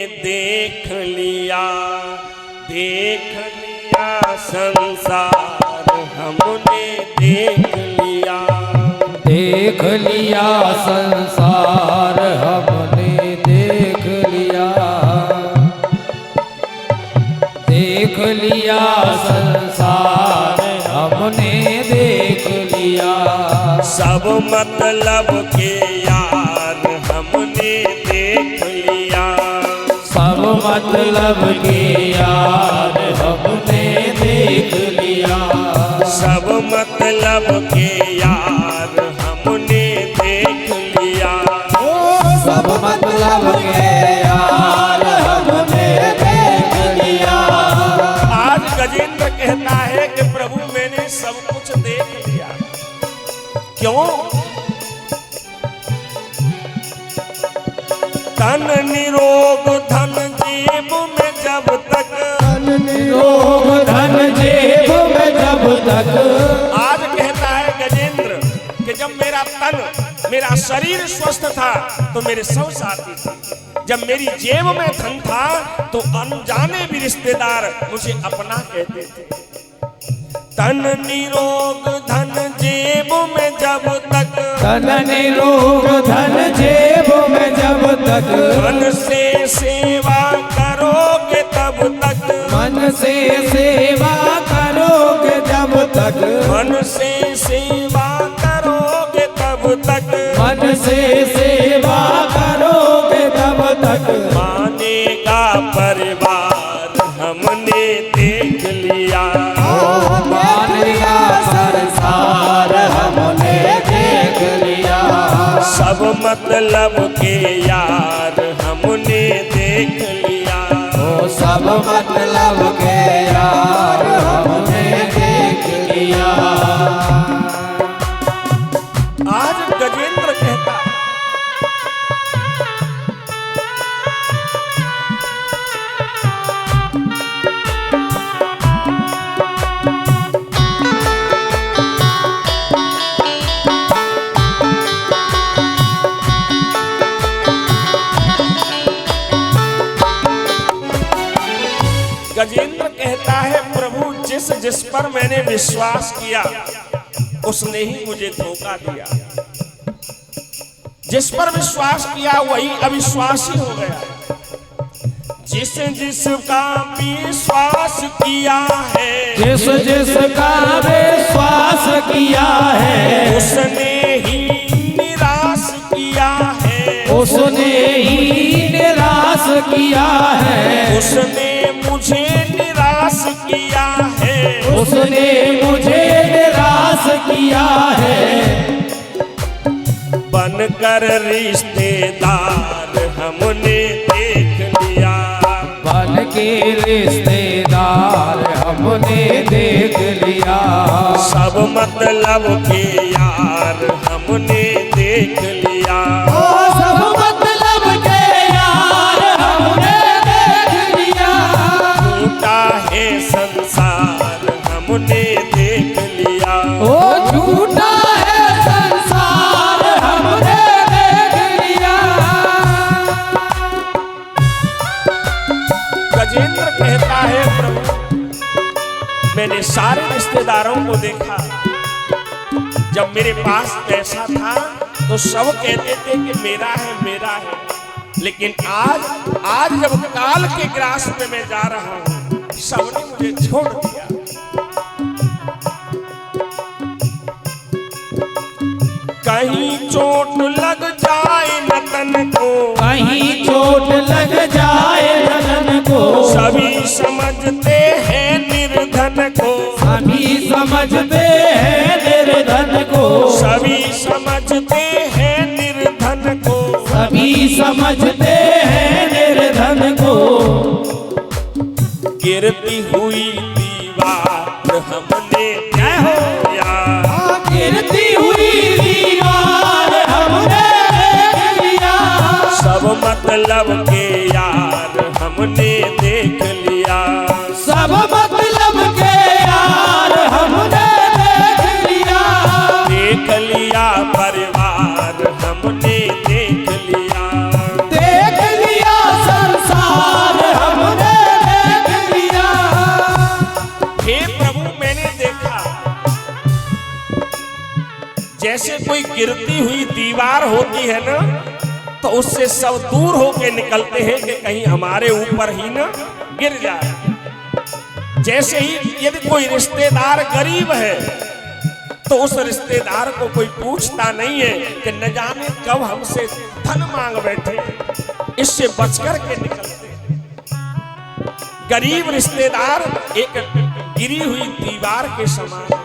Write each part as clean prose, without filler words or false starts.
देख लिया संसार हमने देख लिया संसार हमने देख लिया संसार हमने देख लिया। सब मतलब के यार हमने देख लिया सब मतलब के यार हमने देख लिया सब मतलब के यार हमने देख लिया सब मतलब के यार हमने देख लिया। आज गजेंद्र कहता है कि प्रभु मैंने सब कुछ देख लिया। क्यों? तन निरोग धन जेब में जब तक निरोग धन जेब में जब तक। आज कहता है गजेंद्र कि जब मेरा तन मेरा शरीर स्वस्थ था तो मेरे सब साथी थे, जब मेरी जेब में धन था तो अनजाने भी रिश्तेदार मुझे अपना कहते थे। तन निरोग धन जेब में जब तक तन निरोग धन जेब में जब तक। मन से सेवा करोगे तब तक मन से सेवा करोगे जब तक मन से सेवा करोगे तब तक मन से सेवा करोगे तब तक। मानेगा परिवार हमने देख लिया मानेगा संसार हमने देख लिया सब मतलब के यार हमने देख लिया सब मतलब के यार हमने देख लिया। आज गजेंद्र कहता गजेंद्र कहता है प्रभु जिस पर मैंने विश्वास किया उसने ही मुझे धोखा दिया। जिस पर विश्वास किया वही अविश्वासी हो गया। जिसका विश्वास किया है जिसका विश्वास किया है उसने ही निराश किया है उसने ही निराश किया है उसने मुझे निराश किया है उसने मुझे निराश किया है। बनकर रिश्तेदार हमने देख लिया बन के रिश्तेदार हमने देख लिया सब मतलब के यार हमने देख लिया सब मतलब के यार हमने देख लिया। झूठा है संसार हमने देख लिया ओ झूठा है संसार हमने देख लिया। गजेंद्र कहता है प्रभु मैंने सारे रिश्तेदारों को देखा, जब मेरे पास पैसा था तो सब कहते थे कि मेरा है, लेकिन आज जब काल के ग्रास में मैं जा रहा हूं सबने मुझे छोड़ दिया। कहीं चोट लग जाए न तन को कहीं चोट लग जाए धन को सभी समझते हैं निर्धन को सभी समझते हैं निर्धन को सभी समझते हैं निर्धन को सभी समझते हैं निर्धन को। गिरती हुई दीवार हमने देख लिया गिरती हुई दीवार हमने देख लिया सब मतलब के यार हमने देख लिया सब मतलब के यार हमने देख लिया परिवार हमने देख लिया संसार गिरती हुई दीवार होती है ना, तो उससे सब दूर होके निकलते हैं कि कहीं हमारे ऊपर ही ना गिर जाए। जैसे ही यदि कोई रिश्तेदार गरीब है तो उस रिश्तेदार को कोई पूछता नहीं है कि न जाने कब हमसे धन मांग बैठे, इससे बचकर के निकलते हैं। गरीब रिश्तेदार एक गिरी हुई दीवार के समान है।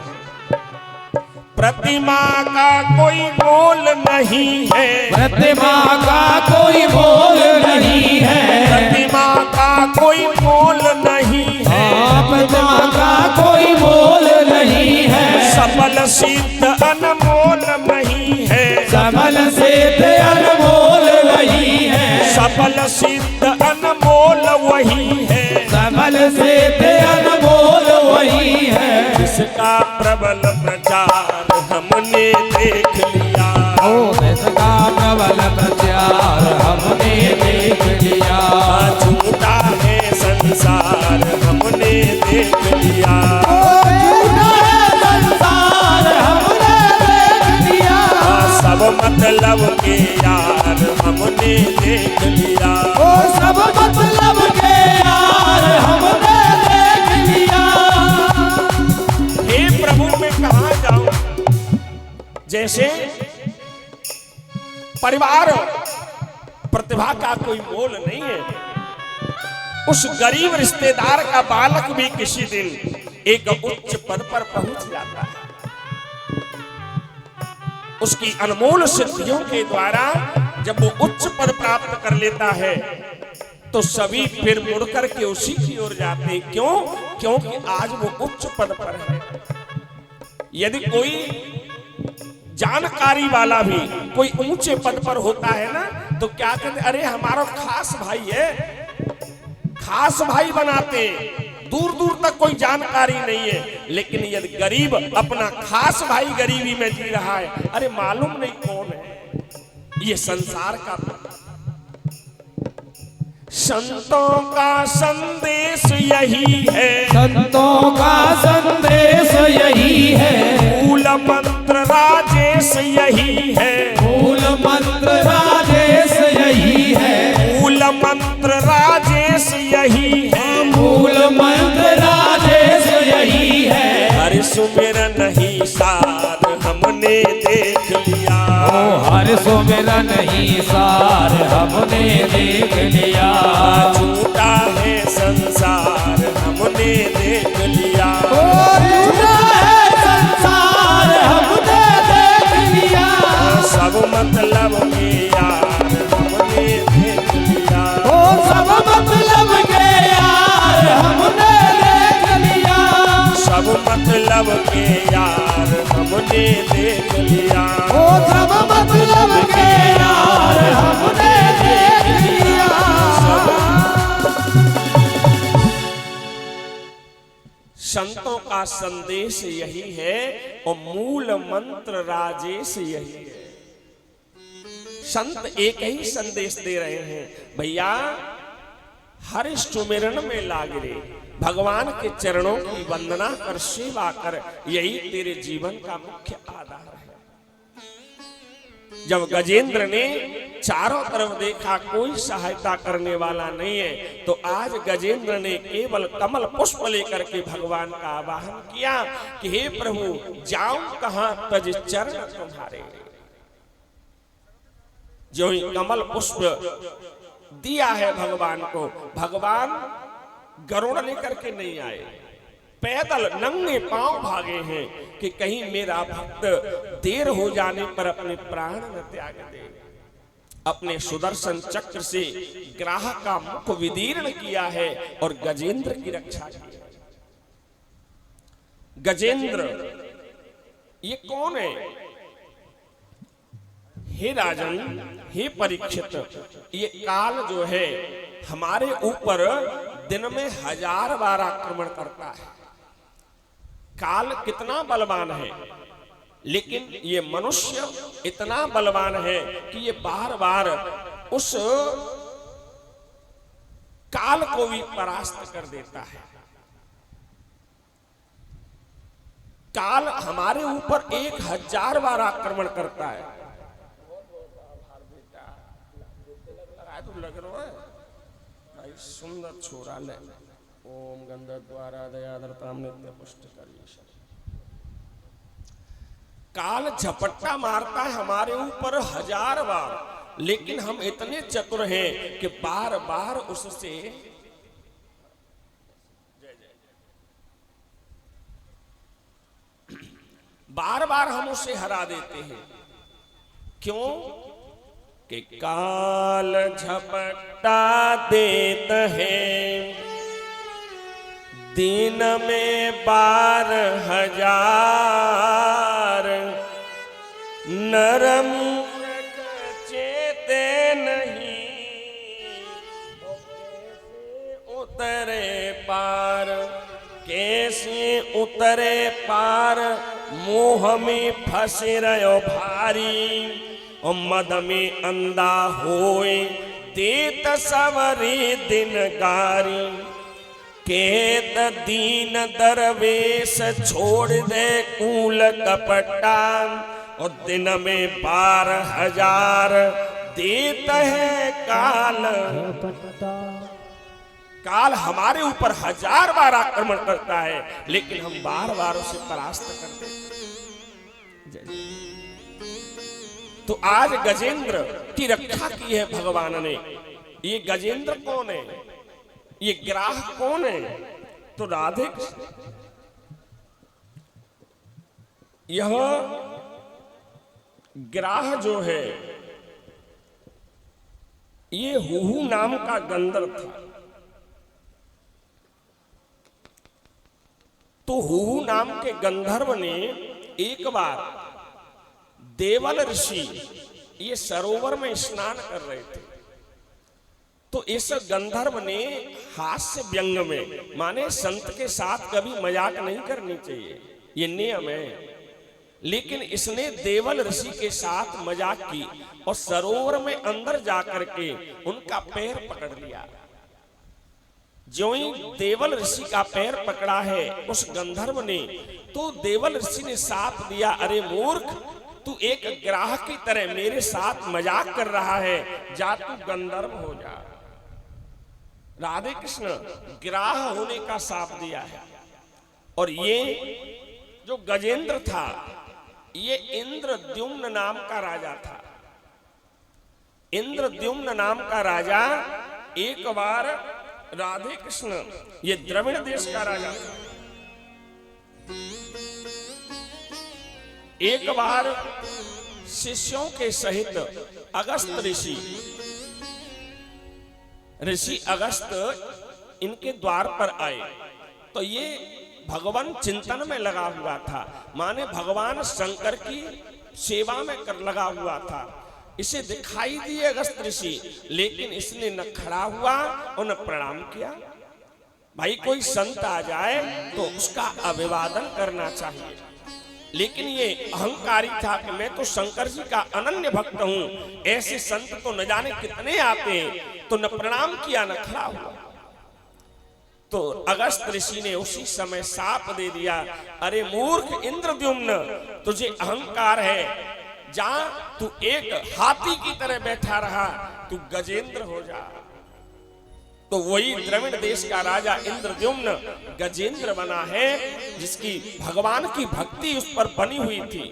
प्रतिमा का कोई मोल नहीं है, प्रतिमा का कोई मोल नहीं है, प्रतिमा का कोई मोल नहीं है, प्रतिमा का कोई मोल नहीं है, सबल सिद्ध अनमोल नहीं है, सबल सिद्ध अनमोल वही है, सबल सिद्ध अनमोल वही है, सबल सिद्ध अनमोल वही है, जिसका प्रबल प्रचार हमने देख लिया, इसका प्रबल प्रचार हमने देख लिया, झूठा है संसार हमने देख लिया, झूठा है संसार हमने देख लिया, सब मतलब के यार हमने देख लिया, सब मतलब के यार हमने देख लिया। हे प्रभु मैं कहाँ जाऊं? जैसे परिवार प्रतिभा का कोई मोल नहीं है, उस गरीब रिश्तेदार का बालक भी किसी दिन एक उच्च पद पर पहुंच जाता है। उसकी अनमोल सिद्धियों के द्वारा जब वो उच्च पद प्राप्त कर लेता है तो सभी फिर मुड़कर के उसी की ओर जाते हैं। क्यों? क्योंकि आज वो उच्च पद पर है। यदि कोई जानकारी वाला भी कोई ऊंचे पद पर होता है ना, तो क्या कहते, अरे हमारा खास भाई है, खास भाई बनाते, दूर दूर तक कोई जानकारी नहीं है। लेकिन यदि गरीब अपना खास भाई गरीबी में जी रहा है, अरे मालूम नहीं कौन है। ये संसार का संतों का संदेश यही है, संतों का संदेश यही है, मूल मंत्र राजेश यही है, मूल मंत्र राजेश यही है, मूल मंत्र राजेश यही है, मूल मंत्र राजेश यही है, हरि सुमिरन ही सार हमने देख लिया, हर सुमिरन ही सार हमने देख लिया, झूठा है संसार हमने देख लिया, झूठा है संसार हमने देख लिया, सब मतलब के यार हमने देख लिया, सब मतलब के यार हमने देख लिया, सब मतलब के यार हमने देख लिया, सब मतलब के यार हमने देख लिया। संतों का संदेश यही है और मूल मंत्र राजेश यही है। संत एक ही संदेश दे रहे हैं, भैया हर सुमिरन में लाग रे, भगवान के चरणों की वंदना कर, सेवा कर, यही तेरे जीवन का मुख्य आधार है। जब गजेंद्र ने चारों तरफ देखा कोई सहायता करने वाला नहीं है, तो आज गजेंद्र ने केवल कमल पुष्प लेकर के भगवान का आवाहन किया कि हे प्रभु जाऊं कहां तज चरण तुम्हारे। जो ही कमल पुष्प दिया है भगवान को, भगवान गरुड़ लेकर के नहीं आए, पैदल नंगे पांव भागे हैं कि कहीं मेरा भक्त देर हो जाने पर अपने प्राण न त्याग दे। अपने सुदर्शन चक्र से ग्राह का मुख विदीर्ण किया है और गजेंद्र की रक्षा की। गजेंद्र ये कौन है? हे राजन, हे परीक्षित, ये काल जो है हमारे ऊपर दिन में 1000 बार आक्रमण करता है। काल कितना बलवान है, लेकिन ये मनुष्य इतना बलवान है कि ये बार बार उस काल को भी परास्त कर देता है। काल हमारे ऊपर 1000 बार आक्रमण करता है। लग रहा है भाई, सुंदर छोरा ले। ओम गंधद्वारा दयाद्रताम नित्य पुष्ट करी। काल झपट्टा मारता है हमारे ऊपर 1000 बार, लेकिन हम इतने चतुर हैं कि बार बार उससे बार बार हम उसे हरा देते हैं। क्यों? कि काल झपट्टा देत है दिन में 12,000, नर मूर्ख चेते नहीं, उतरे पार। कैसे उतरे पार? मोह में फंसे रहो भारी, और मद में अंधा होए देत सवरे दिन गारी। केत दीन दरवेश छोड़ दे कूल कपटा, और दिन में 12,000 देत है काल। काल हमारे ऊपर 1000 बार आक्रमण करता है, लेकिन हम बार बार उसे परास्त करते हैं। तो आज गजेंद्र की रक्षा की है भगवान ने। ये गजेंद्र कौन है? ये ग्राह कौन है? तो राधे यह ग्राह जो है ये हुहू नाम का गंधर्व था। तो हुहू नाम के गंधर्व ने एक बार देवल ऋषि ये सरोवर में स्नान कर रहे थे, तो इस गंधर्व ने हास्य व्यंग में, माने संत के साथ कभी मजाक नहीं करनी चाहिए, ये नियम है, लेकिन इसने देवल ऋषि के साथ मजाक की और सरोवर में अंदर जाकर के उनका पैर पकड़ लिया। जो ही देवल ऋषि का पैर पकड़ा है उस गंधर्व ने, तो देवल ऋषि ने साथ दिया, अरे मूर्ख, तू एक ग्राह की तरह मेरे साथ मजाक कर रहा है, जा तू गंधर्व हो जा। राधे कृष्ण ग्राह होने का शाप दिया है। और ये जो गजेंद्र था ये इंद्रद्युम्न नाम का राजा था। इंद्रद्युम्न नाम का राजा एक बार राधे कृष्ण ये द्रविड़ देश का राजा था। एक बार शिष्यों के सहित अगस्त ऋषि अगस्त इनके द्वार पर आए, तो ये भगवान चिंतन में लगा हुआ था, माने भगवान शंकर की सेवा में लगा हुआ था। इसे दिखाई दिए अगस्त ऋषि, लेकिन इसने न खड़ा हुआ और न प्रणाम किया। भाई कोई संत आ जाए तो उसका अभिवादन करना चाहिए, लेकिन ये अहंकारी था कि मैं तो शंकर जी का अनन्य भक्त हूं, ऐसे संत तो न जाने कितने आते हैं, तो न प्रणाम किया न खड़ा हुआ। तो अगस्त ऋषि ने उसी समय शाप दे दिया, अरे मूर्ख इंद्रद्युम्न, तुझे अहंकार है, जा तू एक हाथी की तरह बैठा रहा, तू गजेंद्र हो जा। तो वही द्रविड़ देश का राजा इंद्रद्युम्न गजेंद्र बना है, जिसकी भगवान की भक्ति उस पर बनी हुई थी।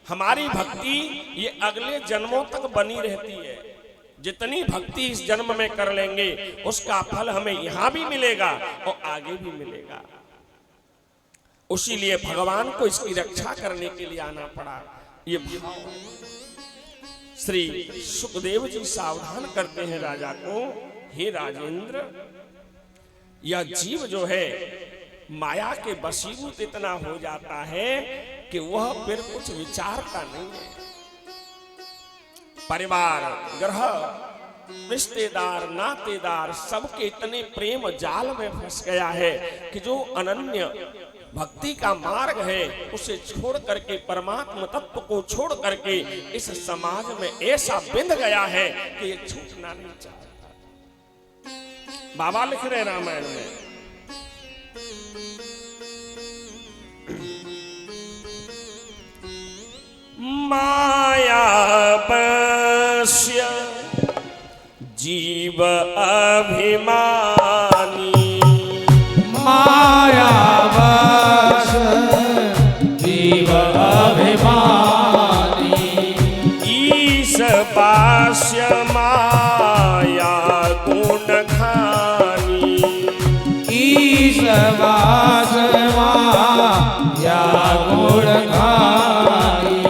हमारी भक्ति ये अगले जन्मों तक बनी रहती है। जितनी भक्ति इस जन्म में कर लेंगे उसका फल हमें यहां भी मिलेगा और आगे भी मिलेगा। उसी लिए भगवान को इसकी रक्षा करने के लिए आना पड़ा। ये भाव श्री सुखदेव जी सावधान करते हैं राजा को, हे राजेंद्र, यह जीव जो है माया के वशीभूत इतना हो जाता है कि वह फिर कुछ विचारता नहीं है। परिवार, ग्रह, रिश्तेदार, नातेदार सबके इतने प्रेम जाल में फंस गया है कि जो अनन्य भक्ति का मार्ग है उसे छोड़ करके, परमात्मा तत्व को छोड़ करके इस समाज में ऐसा बिंध गया है कि ये छूटना नहीं चाहता। बाबा लिख रहे रामायण में, मायावश्य जीव अभिमानी, मायावश जीव अभिमानी, ईश पास्य माया गुण खानी, ईश वास माया गुण खानी,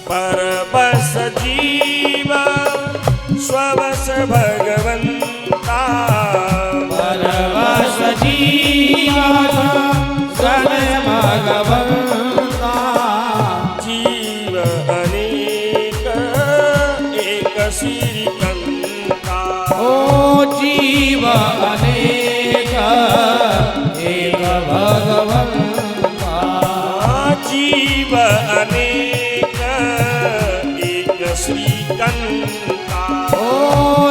परबस जीव स्वबस भगवंता, परवश जीवा सने भगवंता, जीव अनेक एक श्रीकंता, ओ जीव अनेक एक भगवंता, जीव अनेक एक श्रीकंता, ओ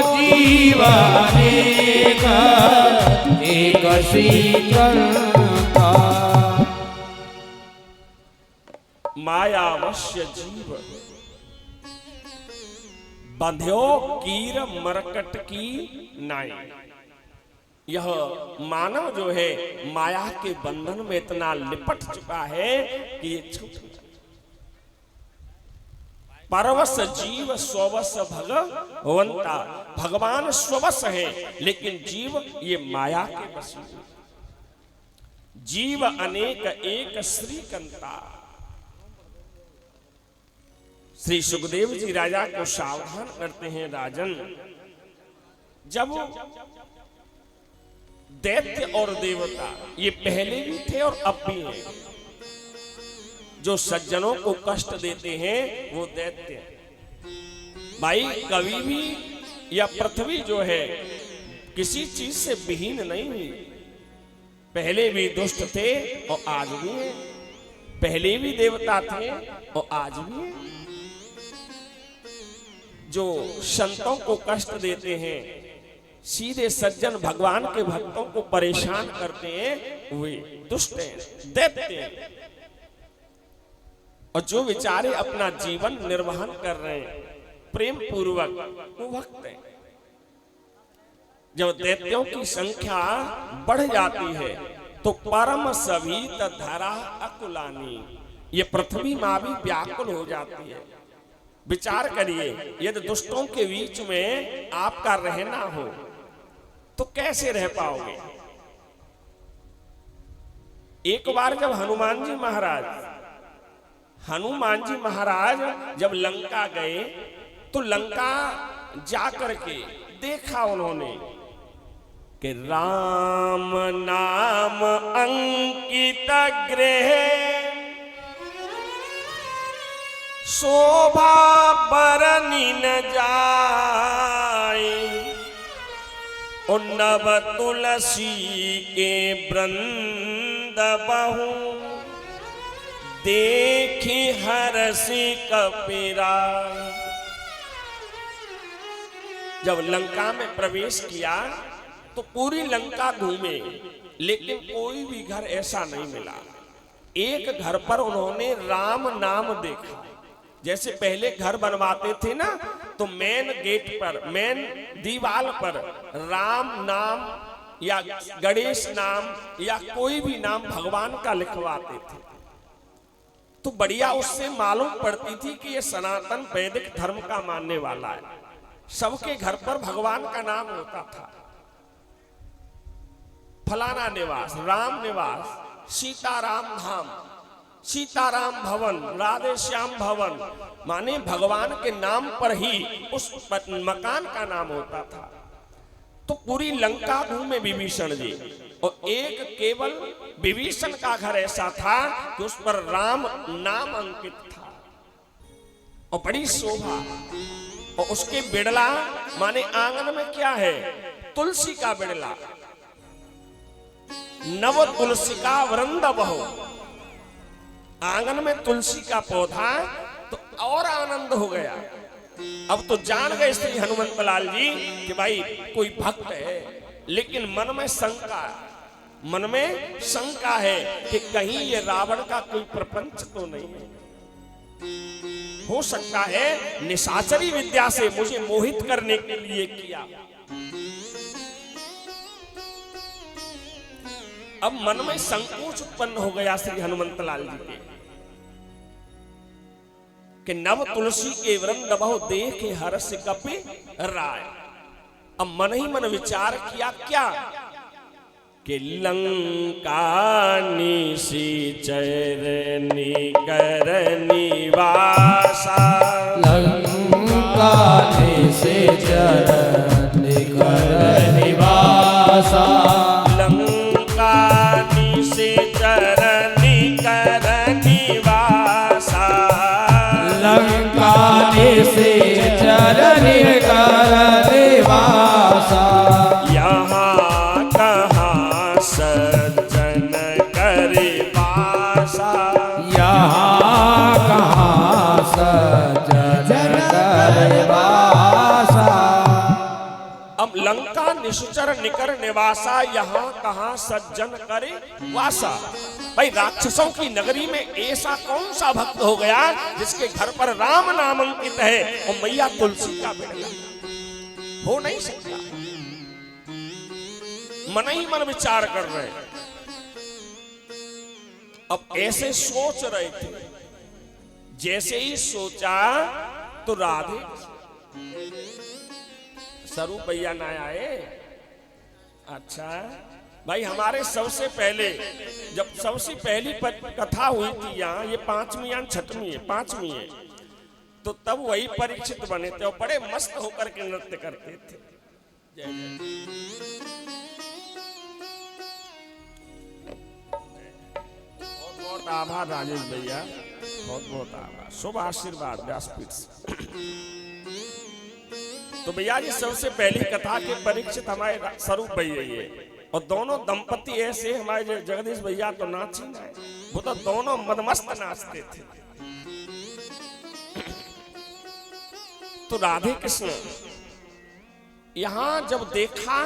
जीव अनेक एक श्रीकंता, मायावश्य जीव बंध्यो कीर मरकट की नाई। यह मानव जो है माया के बंधन में इतना लिपट चुका है कि ये छूट नहीं। परवश जीव स्ववश भगवंता, भगवान स्ववश है लेकिन जीव ये माया के वश है। जीव अनेक एक श्रीकंता। श्री सुखदेव जी राजा को सावधान करते हैं, राजन जब दैत्य और देवता ये पहले भी थे और अब भी हैं, जो सज्जनों को कष्ट देते हैं वो दैत्य। भाई कभी भी या पृथ्वी जो है किसी चीज से विहीन नहीं हुई। पहले भी दुष्ट थे और आज भी हैं, पहले भी देवता थे और आज भी हैं। जो संतों को कष्ट देते हैं, सीधे सज्जन भगवान के भक्तों को परेशान करते हैं, वे दुष्ट हैं, दैत्य हैं। और जो बेचारे अपना जीवन निर्वहन कर रहे हैं प्रेम पूर्वक, वो भक्त हैं। जब दैत्यों की संख्या बढ़ जाती है तो परम सभीत धरा अकुलानी, ये पृथ्वी मां भी व्याकुल हो जाती है। विचार करिए, यदि दुष्टों के बीच में आपका रहना हो तो कैसे रह पाओगे। एक बार जब हनुमान जी महाराज जब लंका गए तो लंका जाकर के देखा उन्होंने कि राम नाम अंकित गृह शोभा बरनी न जाए, और नव तुलसी के वृंद बहु देखी हरसी कपिराय। जब लंका में प्रवेश किया तो पूरी लंका घूमे लेकिन कोई भी घर ऐसा नहीं मिला। एक घर पर उन्होंने राम नाम देखा। जैसे पहले घर बनवाते थे ना, तो मेन गेट पर, मेन दीवार पर राम नाम या गणेश नाम या कोई भी नाम भगवान का लिखवाते थे, तो बढ़िया उससे मालूम पड़ती थी कि ये सनातन वैदिक धर्म का मानने वाला है। सबके घर पर भगवान का नाम होता था। फलाना निवास, राम निवास, सीताराम धाम, सीताराम भवन, राधे श्याम भवन, माने भगवान के नाम पर ही उस मकान का नाम होता था। तो पूरी लंका घूमे विभीषण जी, और एक केवल विभीषण का घर ऐसा था कि उस पर राम नाम अंकित था और बड़ी शोभा। और उसके बिड़ला माने आंगन में क्या है, तुलसी का बिड़ला, नव तुलसी का वृंद बहु, आंगन में तुलसी का पौधा, तो और आनंद हो गया। अब तो जान गए श्री हनुमंत लाल जी कि भाई कोई भक्त है, लेकिन मन में शंका है कि कहीं ये रावण का कोई प्रपंच तो नहीं है। हो सकता है निशाचरी विद्या से मुझे मोहित करने के लिए किया। अब मन में संकोच उत्पन्न हो गया श्री हनुमंत लाल जी के कि नव तुलसी के वृंद बहु देखे हर्ष कपि राय। अब मन ही मन विचार किया क्या कि लंका निशिचर निकर निवासा, लंका निशिचर निकर निवासा, लंका निशिचर निकर निवासा, लंका निशिचर निकर निवासा। यहाँ कहाँ सज्जन करे वासा, यहाँ कहाँ सज्जन करे वासा। अब लंका निश्चर निकर निवासा, यहाँ कहाँ सज्जन करे वासा। भाई राक्षसों की नगरी में ऐसा कौन सा भक्त हो गया जिसके घर पर राम नाम अंकित है और मैया तुलसी का बिड़ला? हो नहीं सकता। मन ही मन विचार कर रहे हैं। अब ऐसे सोच रहे थे, जैसे ही सोचा तो राधे स्वरूप भैया ना आए। अच्छा भाई, हमारे सबसे पहले जब सबसे पहली कथा हुई थी यहाँ, ये 5वीं या 6वीं है, 5वीं है, तो तब वही परीक्षित बने थे और बड़े मस्त होकर के नृत्य करते थे। जय जय। बहुत बहुत आभार राजेश भैया, बहुत बहुत आभार, शुभ आशीर्वाद व्यासपीठ से। तो भैया जी सबसे पहली कथा के परीक्षित हमारे स्वरूप भैया ये, और दोनों दंपति ऐसे हमारे जगदीश भैया तो नाच ही ना, वो तो दोनों मदमस्त नाचते थे। तो राधे कृष्ण यहां जब देखा,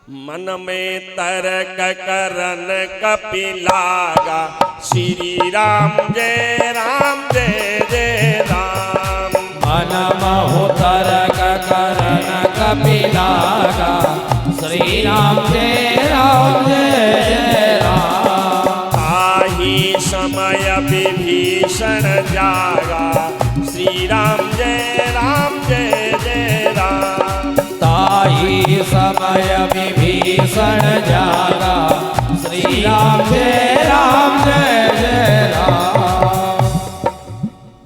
मन में तर्क करन कपि लागा, श्री राम जय राम जय जय राम। मन महु तर्क करन कपि लागा, श्री राम जय राम जय जय राम। ताहि समय विभीषण जागा, श्री राम जय राम जय जय राम। ताहि समय विभीषण जागा, श्री राम जय जय राम।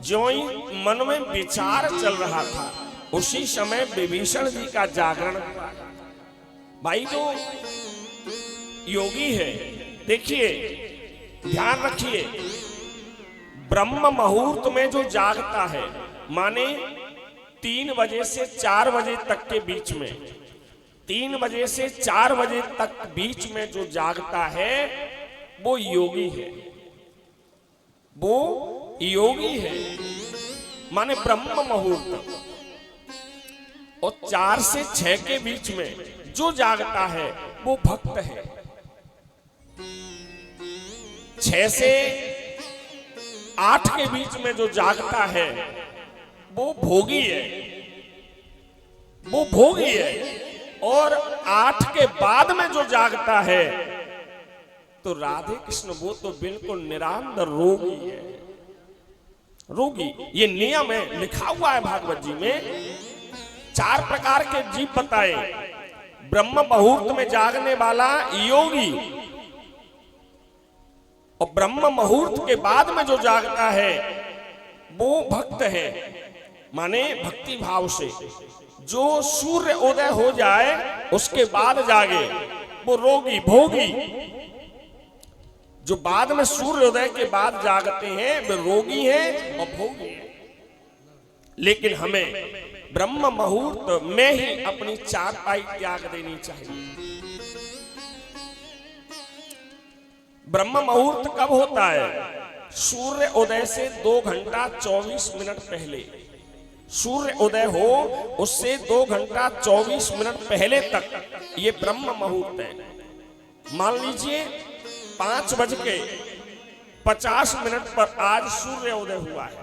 जो ही मन में विचार चल रहा था, उसी समय विभीषण जी का जागरण हुआ। भाई जो योगी है, देखिए ध्यान रखिए, ब्रह्म मुहूर्त में जो जागता है, माने 3 बजे से 4 बजे तक के बीच में, 3 बजे से 4 बजे तक बीच में जो जागता है वो योगी है, वो योगी है, माने ब्रह्म मुहूर्त। और 4 से 6 के बीच में जो जागता है वो भक्त है। 6 से 8 के बीच में जो जागता है वो भोगी है, वो भोगी है। और 8 के बाद में जो जागता है तो राधे कृष्ण वो तो बिल्कुल निरांतर रोगी है, रोगी। ये नियम है, लिखा हुआ है भागवत जी में। 4 प्रकार के जीव बताए, ब्रह्म मुहूर्त में जागने वाला योगी, और ब्रह्म मुहूर्त के बाद में जो जागता है वो भक्त है, माने भक्ति भाव से। जो सूर्य उदय हो जाए उसके बाद जागे वो रोगी भोगी। जो बाद में सूर्योदय के बाद जागते हैं वे रोगी हैं और भोगी हैं। लेकिन हमें ब्रह्म मुहूर्त में ही अपनी चारपाई त्याग देनी चाहिए। ब्रह्म मुहूर्त कब होता है? सूर्य उदय से 2 घंटा 24 मिनट पहले। सूर्य उदय हो उससे 2 घंटा 24 मिनट पहले तक ये ब्रह्म मुहूर्त है। मान लीजिए 5:50 पर आज सूर्य उदय हुआ है,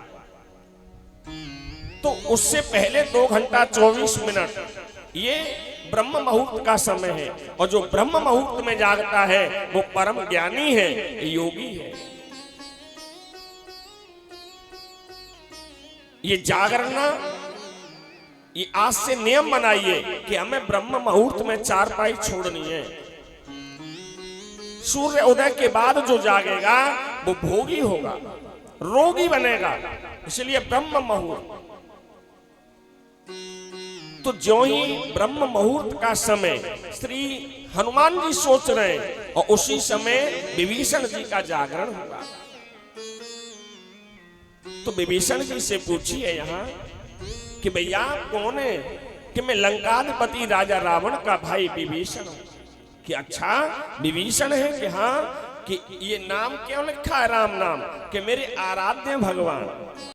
तो उससे पहले 2 घंटा 24 मिनट ये ब्रह्म मुहूर्त का समय है। और जो ब्रह्म मुहूर्त में जागता है वो परम ज्ञानी है, योगी है। ये जागरना, ये आज से नियम बनाइए कि हमें ब्रह्म मुहूर्त में चारपाई छोड़नी है। सूर्य उदय के बाद जो जागेगा वो भोगी होगा, रोगी बनेगा। इसलिए ब्रह्म मुहूर्त। तो जो ही ब्रह्म मुहूर्त का समय श्री हनुमान जी सोच रहे हैं और उसी समय विभीषण जी का जागरण होगा। तो विभीषण जी से पूछिए यहाँ कि भैया कौन है? कि मैं लंकाधिपति राजा रावण का भाई विभीषण हूं। कि अच्छा विभीषण है? कि हाँ। कि ये नाम क्यों लिखा है राम नाम? कि मेरे आराध्य भगवान।